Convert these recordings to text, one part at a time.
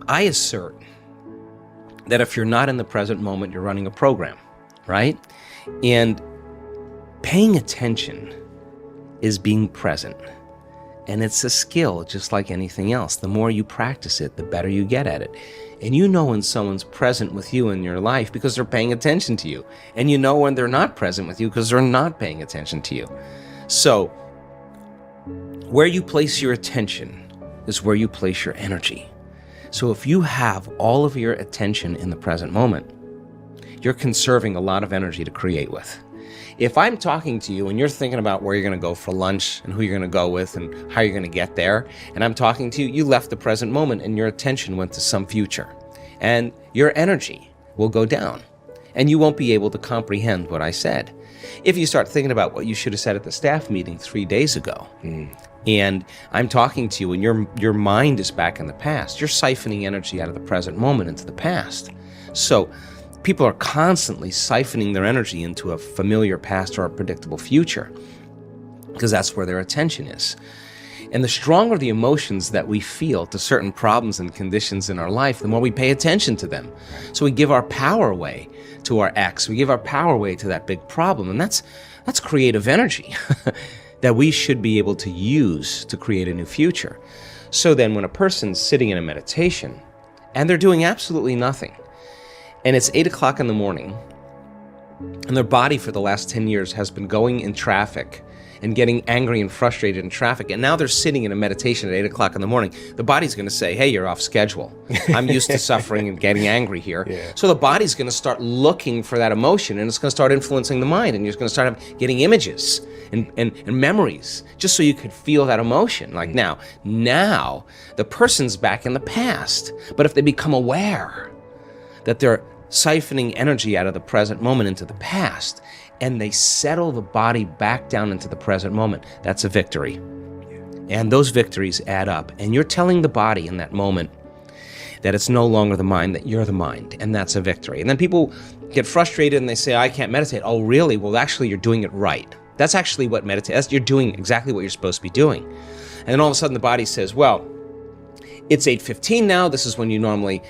I assert that if you're not in the present moment, you're running a program, right? And paying attention is being present. And it's a skill just like anything else. The more you practice it, the better you get at it. And you know when someone's present with you in your life because they're paying attention to you. And you know when they're not present with you because they're not paying attention to you. So where you place your attention is where you place your energy. So if you have all of your attention in the present moment, you're conserving a lot of energy to create with. If I'm talking to you and you're thinking about where you're going to go for lunch and who you're going to go with and how you're going to get there, and I'm talking to you, you left the present moment and your attention went to some future. And your energy will go down and you won't be able to comprehend what I said. If you start thinking about what you should have said at the staff meeting 3 days ago, and I'm talking to you and your mind is back in the past, you're siphoning energy out of the present moment into the past. So people are constantly siphoning their energy into a familiar past or a predictable future because that's where their attention is. And the stronger the emotions that we feel to certain problems and conditions in our life, the more we pay attention to them. So we give our power away to our ex, we give our power away to that big problem, and that's creative energy that we should be able to use to create a new future. So then when a person's sitting in a meditation and they're doing absolutely nothing, and it's 8 o'clock in the morning, and their body for the last 10 years has been going in traffic and getting angry and frustrated in traffic, and now they're sitting in a meditation at 8 o'clock in the morning, the body's going to say, hey, you're off schedule. I'm used to suffering and getting angry here. Yeah. So the body's going to start looking for that emotion, and it's going to start influencing the mind, and you're going to start getting images and memories just so you could feel that emotion. Like now the person's back in the past, but if they become aware that they're siphoning energy out of the present moment into the past, and they settle the body back down into the present moment, that's a victory. And those victories add up. And you're telling the body in that moment that it's no longer the mind, that you're the mind, and that's a victory. And then people get frustrated and they say, I can't meditate. Oh, really? Well, actually, you're doing it right. That's actually what meditation, you're doing exactly what you're supposed to be doing. And then all of a sudden the body says, well, it's 8:15 now. This is when you normally,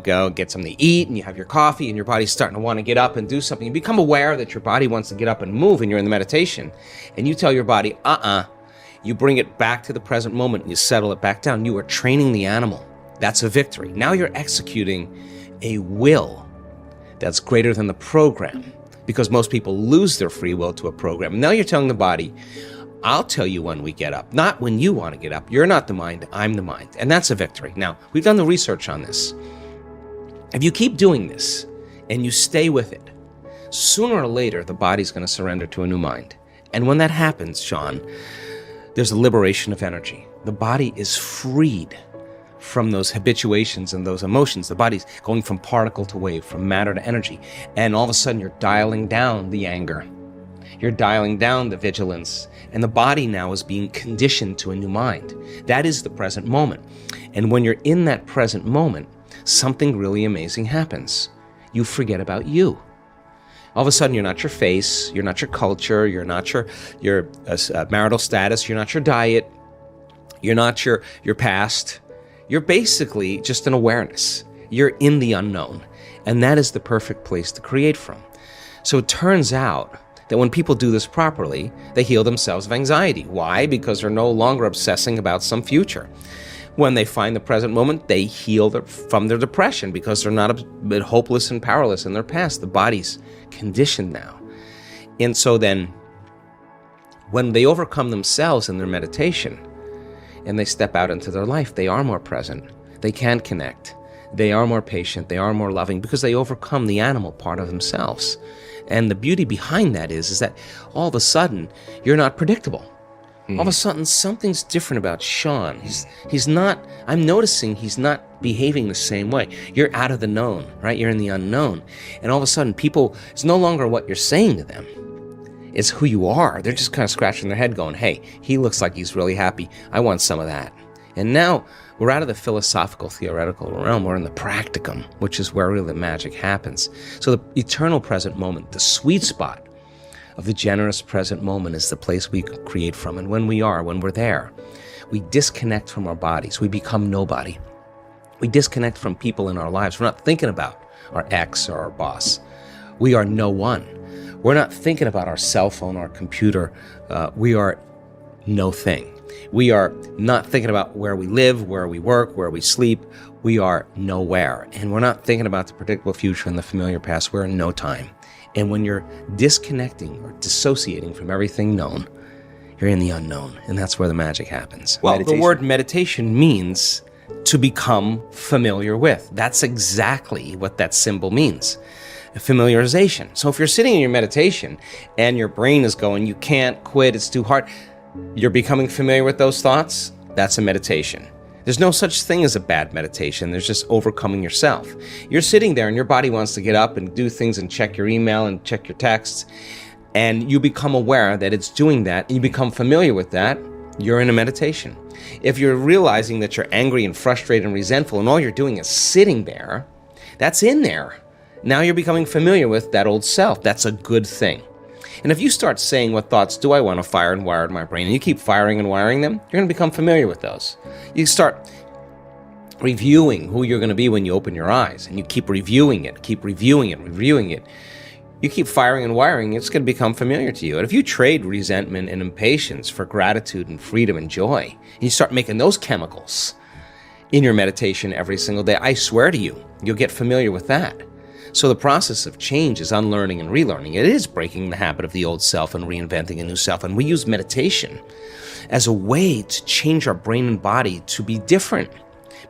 go get something to eat and you have your coffee and your body's starting to want to get up and do something. You become aware that your body wants to get up and move and you're in the meditation. And you tell your body, You bring it back to the present moment and you settle it back down. You are training the animal. That's a victory. Now you're executing a will that's greater than the program, because most people lose their free will to a program. Now you're telling the body, I'll tell you when we get up, not when you want to get up. You're not the mind, I'm the mind. And that's a victory. Now, we've done the research on this. If you keep doing this and you stay with it, sooner or later, the body's going to surrender to a new mind. And when that happens, Sean, there's a liberation of energy. The body is freed from those habituations and those emotions. The body's going from particle to wave, from matter to energy. And all of a sudden, you're dialing down the anger. You're dialing down the vigilance, and the body now is being conditioned to a new mind. That is the present moment. And when you're in that present moment, something really amazing happens. You forget about you. All of a sudden, you're not your face, you're not your culture, you're not your marital status, you're not your diet, you're not your past. You're basically just an awareness. You're in the unknown, and that is the perfect place to create from. So it turns out that when people do this properly, they heal themselves of anxiety. Why? Because they're no longer obsessing about some future. When they find the present moment, they heal from their depression because they're not a bit hopeless and powerless in their past. The body's conditioned now. And so then, when they overcome themselves in their meditation and they step out into their life, they are more present. They can connect. They are more patient. They are more loving because they overcome the animal part of themselves. And the beauty behind that is that all of a sudden, you're not predictable. All of a sudden, something's different about Sean. He's not, I'm noticing he's not behaving the same way. You're out of the known, right? You're in the unknown. And all of a sudden, people, it's no longer what you're saying to them. It's who you are. They're just kind of scratching their head going, hey, he looks like he's really happy. I want some of that. And now we're out of the philosophical, theoretical realm. We're in the practicum, which is where really the magic happens. So the eternal present moment, the sweet spot of the generous present moment, is the place we create from. And when we're there, we disconnect from our bodies. We become nobody. We disconnect from people in our lives. We're not thinking about our ex or our boss. We are no one. We're not thinking about our cell phone, our computer. We are no thing. We are not thinking about where we live, where we work, where we sleep. We are nowhere. And we're not thinking about the predictable future and the familiar past. We're in no time. And when you're disconnecting or dissociating from everything known, you're in the unknown. And that's where the magic happens. Well, the word meditation means to become familiar with. That's exactly what that symbol means. Familiarization. So if you're sitting in your meditation and your brain is going, you can't quit, it's too hard, you're becoming familiar with those thoughts, that's a meditation. There's no such thing as a bad meditation. There's just overcoming yourself. You're sitting there and your body wants to get up and do things and check your email and check your texts, and you become aware that it's doing that, and you become familiar with that, you're in a meditation. If you're realizing that you're angry and frustrated and resentful and all you're doing is sitting there, that's in there. Now you're becoming familiar with that old self. That's a good thing. And if you start saying, what thoughts do I want to fire and wire in my brain, and you keep firing and wiring them, you're going to become familiar with those. You start reviewing who you're going to be when you open your eyes, and you keep reviewing it, reviewing it. You keep firing and wiring, it's going to become familiar to you. And if you trade resentment and impatience for gratitude and freedom and joy, and you start making those chemicals in your meditation every single day, I swear to you, you'll get familiar with that. So the process of change is unlearning and relearning. It is breaking the habit of the old self and reinventing a new self. And we use meditation as a way to change our brain and body to be different,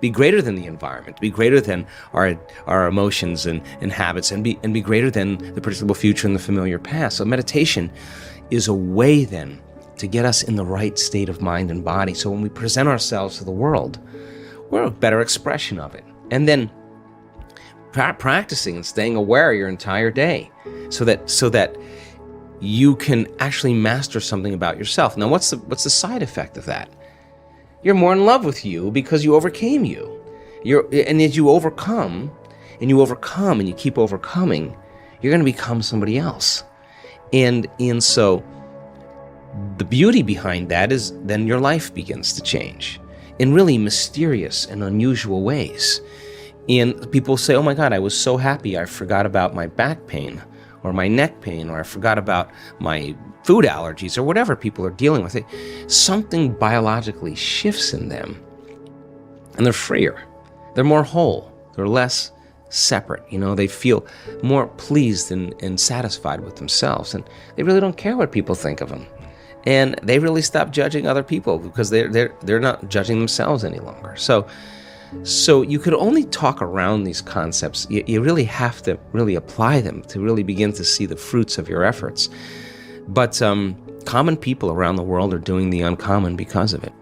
be greater than the environment, be greater than our emotions and habits, and be greater than the predictable future and the familiar past. So meditation is a way then to get us in the right state of mind and body. So when we present ourselves to the world, we're a better expression of it. And then practicing and staying aware your entire day so that you can actually master something about yourself. Now, what's the side effect of that? You're more in love with you because you overcame you. And as you overcome and you keep overcoming, you're going to become somebody else. And so the beauty behind that is then your life begins to change in really mysterious and unusual ways. And people say, oh my God, I was so happy I forgot about my back pain or my neck pain, or I forgot about my food allergies or whatever people are dealing with. Something biologically shifts in them and they're freer. They're more whole. They're less separate. They feel more pleased and satisfied with themselves. And they really don't care what people think of them. And they really stop judging other people because they're not judging themselves any longer. So you could only talk around these concepts. You really have to really apply them to really begin to see the fruits of your efforts. But common people around the world are doing the uncommon because of it.